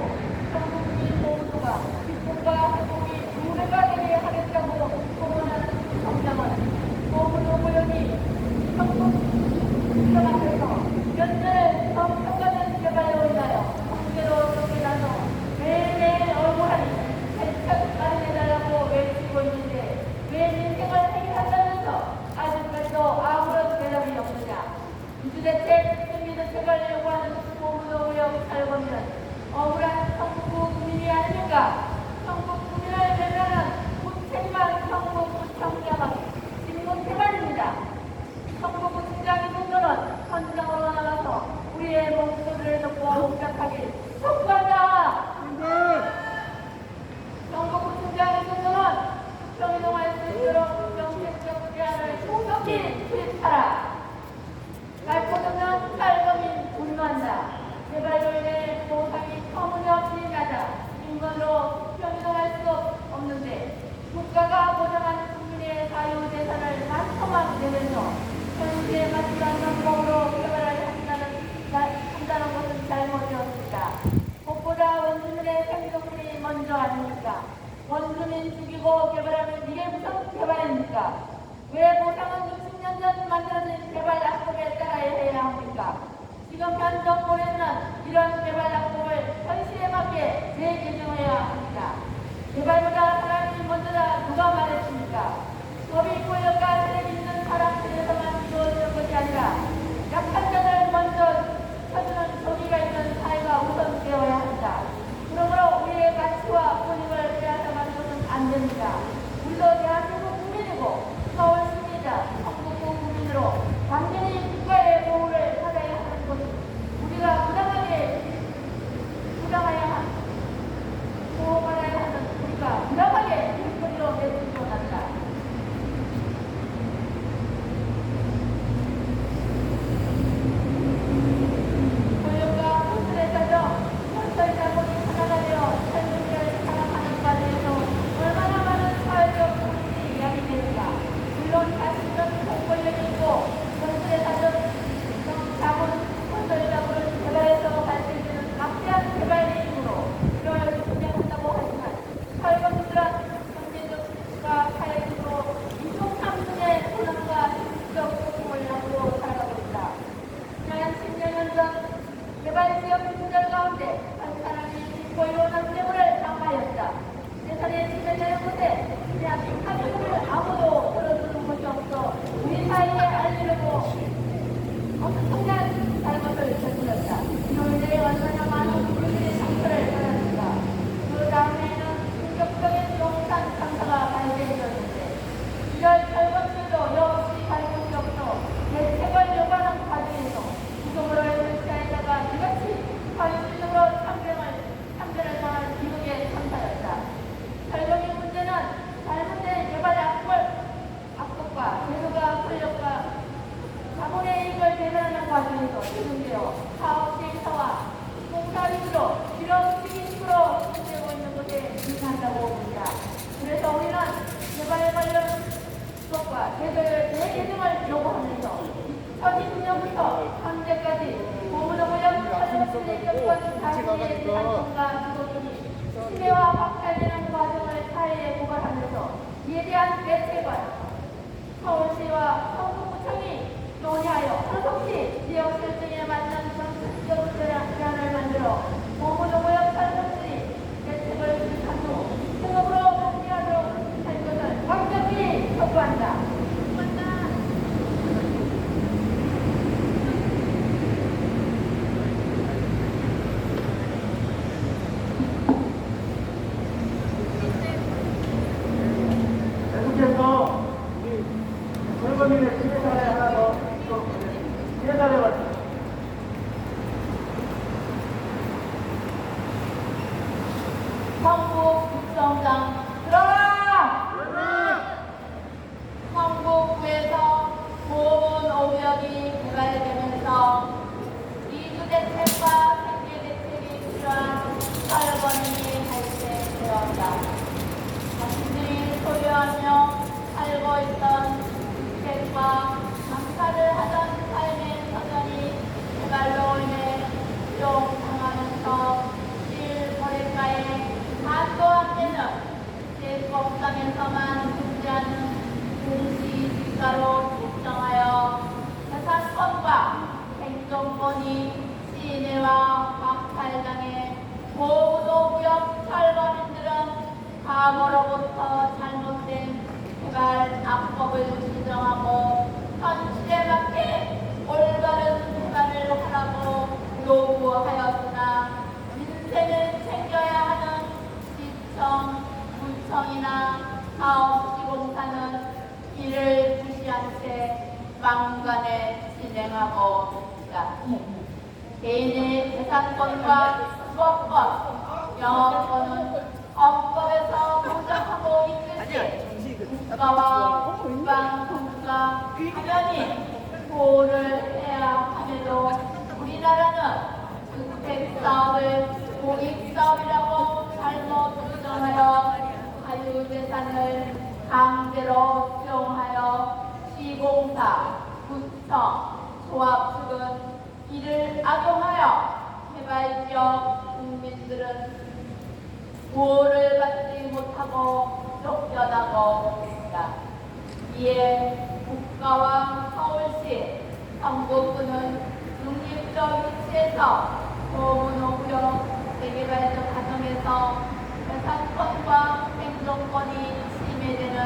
전국 국민 모두가 기쁨과 행복이 누구가 되게 하겠다고 소문하는 정장은 고무노구역이 전국 앞에서 연전의 성평가된 개발로 인하여 통계로 쫓겨나서 매일매일 얼굴하니 대책 마련해달라고 외치고 있는데 왜 민생을 해결한다면서 아직까지도 아무런 대답이 없느냐. 이주대책, 생리대책을 요구하는 고무노구역 살거면 억울한 성북 국민이 아닙니까? 성북 국민을 배려하는 무책임한 성북구청장은 직무태만입니다. 성북구청장의 분노는 현장으로 나가서 우리의 목소리를 듣고 묵묵하길 촉구한다. 성북구청장의 분노는 수평이동할 수 있도록 정책적 제안을 조속히 수립하라. 갈곳없는 탈거민 분노한다. 개발로 인해 보상이 터무니없이 낮아 인건으로 수평이동할 수 없는데 국가가 보장한 국민의 자유재산을 만토막 내면서 현실에 맞지 않는 법으로 개발을 한다는 것은 잘못이었습니다. 무엇보다 원주민의 생존이 먼저 아닙니까? 원주민 죽이고 개발하면 이게 무슨 개발입니까? 왜 보상은 60년 전 만들어진 개발 약속에 따라야 해야 합니까? 지금 현 정부에서는 이런 개발 약속을 현실에 맞게 재개정해야 합니다. 개발보다 사람이 먼저다 누가 말했습니까? 법이 권력과 세력이 있는 사람들에서만 이루어지는 것이 아니라 약한 자를 먼저 쳐주는 정의가 있는 사회가 우선되어야 합니다. 그러므로 우리의 가치와 권익을 빼앗아가는 것은 안 됩니다. 우리도 대한민국 국민이고 서울 시민이자 성북구 국민으로 완전히 국가의 보호를 받아야 하는 것은 우리가 보호받아야 하는 우리가 부당하게 일거리로 내주고 난다. 권력과 건설의 사정, 건설 자본이 하나가 되어 삶을 살아가는 과정에서 얼마나 많은 사회적 고민이 이야기됩니까? 물론 자신은 공권력이 있고 건설의 사정, 자본, 건설 자본을 개발해서 발생되는 막대한 개발의 힘으로 이를 진행한다고 하지만 설거지들은 경제적 실수가 사회적으로 이중삼중의 고난과 실질적 고통을 안고 살아가고 있다. 지난 10년 전 개발지역 분들 가운데 한 사람이 뒷고의로 남대문을 장사하였다. 재산의 지배되는 곳에 그냥 가족을 아무도 들어주는 것이 없어 우리 사이에 알리려고 엄청난 잘못을 저질렀다. 이로 인해 얼마나 많은 국민들의 상처를 받았는가. 그 다음에는 충격적인 용산 참사가 발생되었는데 이럴 철거수도 역시 잘못이 없어 대책을 요구하는 과정에서 구속으로 설치하다가 이것이 관심으로 참전을 당한 미국의 참사였다. 철거의 문제는 잘못된 개발 악법과 제도가 권력과 자본의 이익을 대변하는 과정에서 제공되어 사업 시행사와 공사 위주로 비정식으로 진행되고 있는 것에 유의한다고 봅니다. 그래서 우리는 개발 관련 법과 제도의 재개정을 요구하면서 2020년부터 현재까지 고무노구역 촬영실의 겪은 자신의 재산권과 주거권이 침해와 박탈되는 과정을 사회에 고발하면서 이에 대한 대책을 서울시와 성북구청이 논의하여 하루속히 지역 실정에 맞는 정책적 제안을 만들어 고무노구역 성장 들어라! 성북구에서 보문 5구역이 개발되면서 이주대책과 생계대책이 필요한 철거민이 발생되었다. 자신들이 소유하며 살고 있던 주택과 장사를 하던 삶의 터전이 개발로 인해 수용당하면서 실거래가에 한도 안 되는 제법상에서만 존재하는 공시지가로 결정하여 재산권과 행정권이 시내와 박탈당해 보도구역 철거민들은 과거로부터 잘못된 개발 악법을 지정하고 현실에 맞게 올바른 개발을 하라고 요구하였으나 민생을 챙겨야 하는 시청, 구청이나 사업시공사는 이를 무시한 채 막무가내 진행하고 있다. 개인의 재산권과 주거권, 영업권은 헌법에서 보장하고 있듯이 국가와 지방정부가 당연히 보호를 해야 함에도 우리나라는 주택사업을 공익사업이라고 잘못 규정하여 자유재산을 강제로 수용하여 시공사, 구청, 조합 측은 이를 악용하여 개발지역 국민들은 보호를 받지 못하고 쫓겨나고 있다. 이에 국가와 서울시, 성북구는 중립적 위치에서 보문호구역 재개발적 과정에서 재산권과 행정권이 침해되는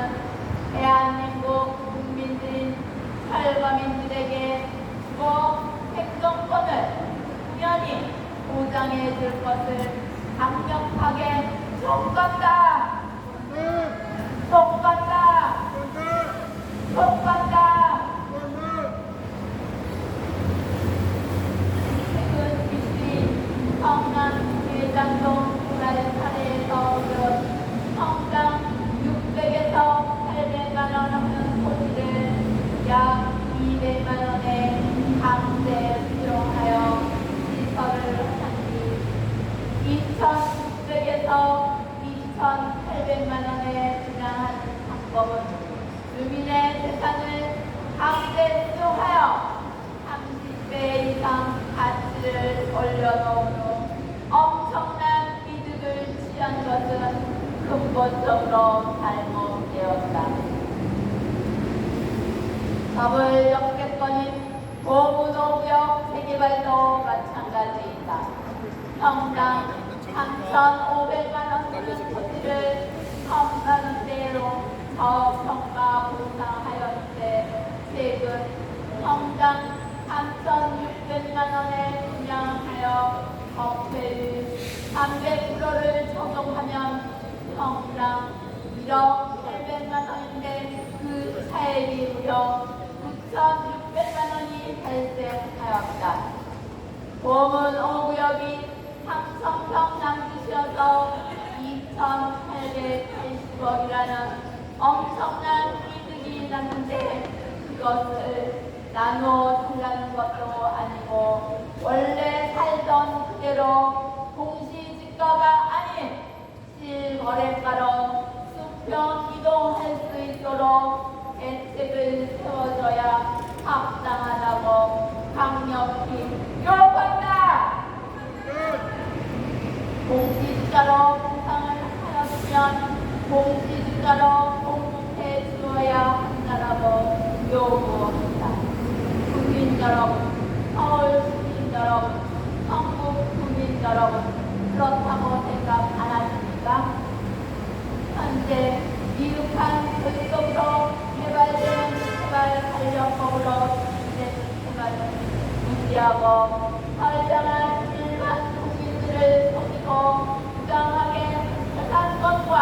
대한민국 국민들인 철거민들에게 주거 행정권을 당연히 보장해 줄 것을 강력하게 촉구한다. 촉구한다. 촉구한다. 최근 이슈인 성남 대장동 개발 사례에서 성당 600에서 800만 원 하는 토지를 약 200만 원에 강제 수용하여 시설을 한 뒤 2,600에서 2,800만 원에 분양한 방법은 주민의 재산을 강제 수용하여 30배 이상 가치를 올려놓은 후 엄청난 이득을 취한 것은 근본적으로 잘못되었다. 더블 역세권인 보문호구역 재개발도 마찬가지이다. 평당 3,500만 원 되는 토지를 1,000만 원대로 저평가 보상하였는데 최근 평당 3,600만 원에 분양하여 적폐율 300%를 적용하면 평당 1억 800만 원인데 그 차액이 무려 9,600만 원이 발생하였다. 보문 5구역이 3,000평 남짓이어서 2,880억이라는 엄청난 이득이 났는데 그것을 나눠 달라는 것도 아니고 원래 살던 그대로 공시지가가 아닌 실거래가로 수평 이동할 수 있도록 대책을 세워줘야 합당하다고 강력히 요구한다. 공시지가로 보상을 하였으면 공시지가로 공급해 주어야 한다라고 요구합니다. 국민 여러분, 서울 국민 여러분, 성북 국민 여러분, 그렇다고 생각 안 하십니까? 현재 미흡한 교육적으로 개발되는 개발 관련법으로 진행되는 개발은 무시하고 선량한 일반 국민들을 속이고 부당하게 재산권과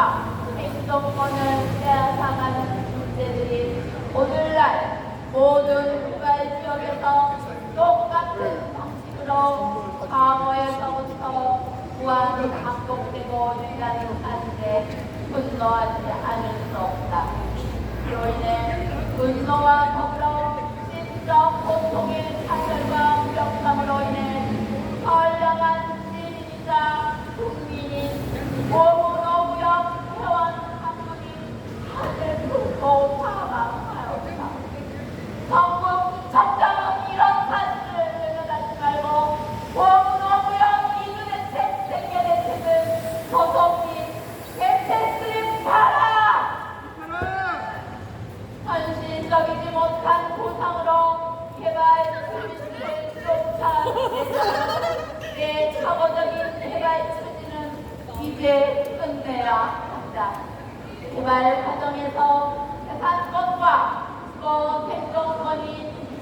행동권을 빼앗아가는 문제들이 오늘날 모든 개발 지역에서 똑같은 방식으로 과거에서부터 무한 반복되고 있다는 사실에 분노하지 않을 수 없다. 그로 인해 분노와 더불어 심적 고통의 차별과 무력감으로 인해 선량한 시민이자 국민인 고문호구역 회원 한 분이 하늘 뚫고 사망하였다. 정부 청장은 이런 사실을 외면하지 말고 고문호구역 이주대책 생계대책을 소속히 대책을 봐라! 현실적이지 못한 보상으로 개발 서비스를 쫓아내자는 내 착오적인 개발 처지는 이제 끝내야 한다. 개발 과정에서 재산권과 또 생존권이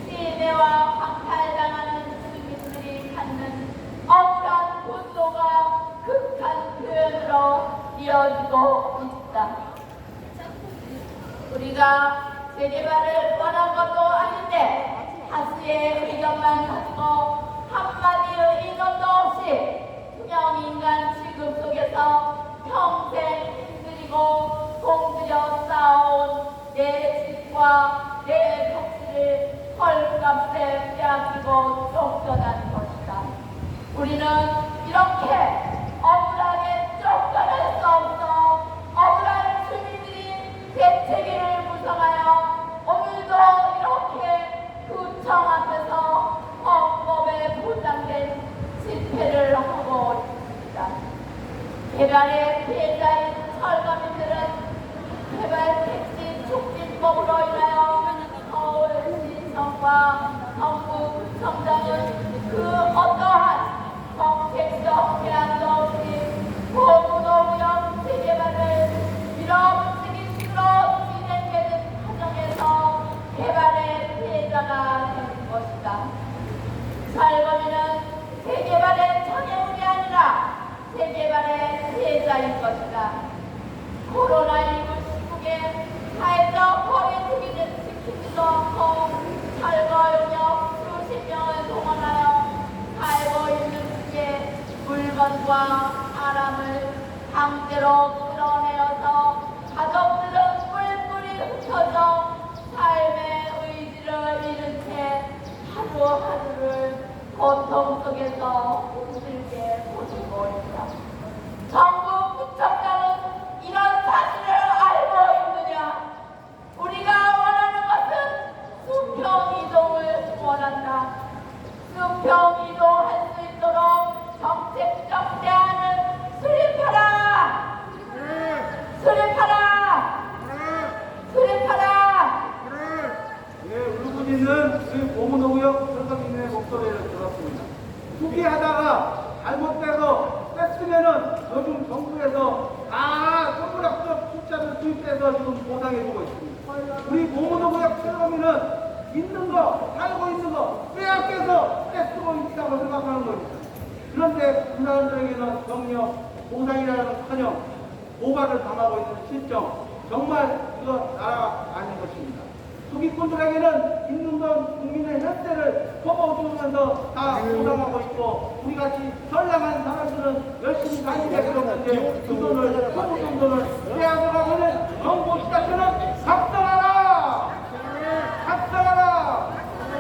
침해와 박탈당하는 주민들이 갖는 억울한 분노가 극한 표현으로 이어지고 있다. 우리가 재개발을 원한 것도 아닌데 다수의 의견만 가지고 한마디의 인원도 없이 투명인간 취급 속에서 평생 힘들이고 공들여 쌓아온 내 집과 내 가치를 헐값에 빼앗기고 쫓겨난 것이다. 우리는 이렇게 억울하게 쫓겨날 수 없어 억울한 주민들이 대책위를 구성하여 오늘도 이렇게 구청 앞에서 헌법에 보장된 집회를 하고 있습니다. 개발의 피해자인 철거민들은 개발 택지 촉진법으로 인하여 서울시청과 정부구청장은 그 어떠한 정책적 제한도 없이 고문호구역 재개발을 밀어붙이기식으로 진행되는 과정에서 개발의 피해자가 되는 것이다. 살거민은 재개발의 장애물이 아니라 재개발의 피해자인 것이다. 코로나19 시국에 사회적 거리두기를 지키지도 않고 철거 용역 수십 명을 동원하여 살고 있는 중에 물건과 사람을 강제로 끌어내어서 가족들은 뿔뿔이 흩어져 삶의 의지를 잃은 채 하루하루를 고통 속에서 힘들게 보내고 있다. 정부 구청장은 이런 사실을 알고 있느냐? 우리가 원하는 것은 수평 이동을 원한다. 수평 이동할 수 있도록 정책적 제안을 수립하라! 수립하라! 수립하라! 예, 울고 있는 그 고문호구역 철거민의 목소리를 들었습니다. 투기하다가 잘못돼서 뺐으면은 요즘 정부에서 다 선물학적 숫자를 투입해서 지금 보상해주고 있습니다. 우리 고문호구역 철거민은 있는 거, 살고 있는 거 빼앗겨서 뺏고 있다고 생각하는 겁니다. 그런데 그 사람들에게는 정녕 보상이라는커녕 고발을 당하고 있는 실정, 정말 이거 나라가 아닌 것입니다. 투기꾼들에게는 있는 돈 국민의 혈세를 퍼부어주면서 다 보상하고 있고, 우리같이 선량한 사람들은 열심히 다니게 되었는데 그 돈을 소모돈 돈을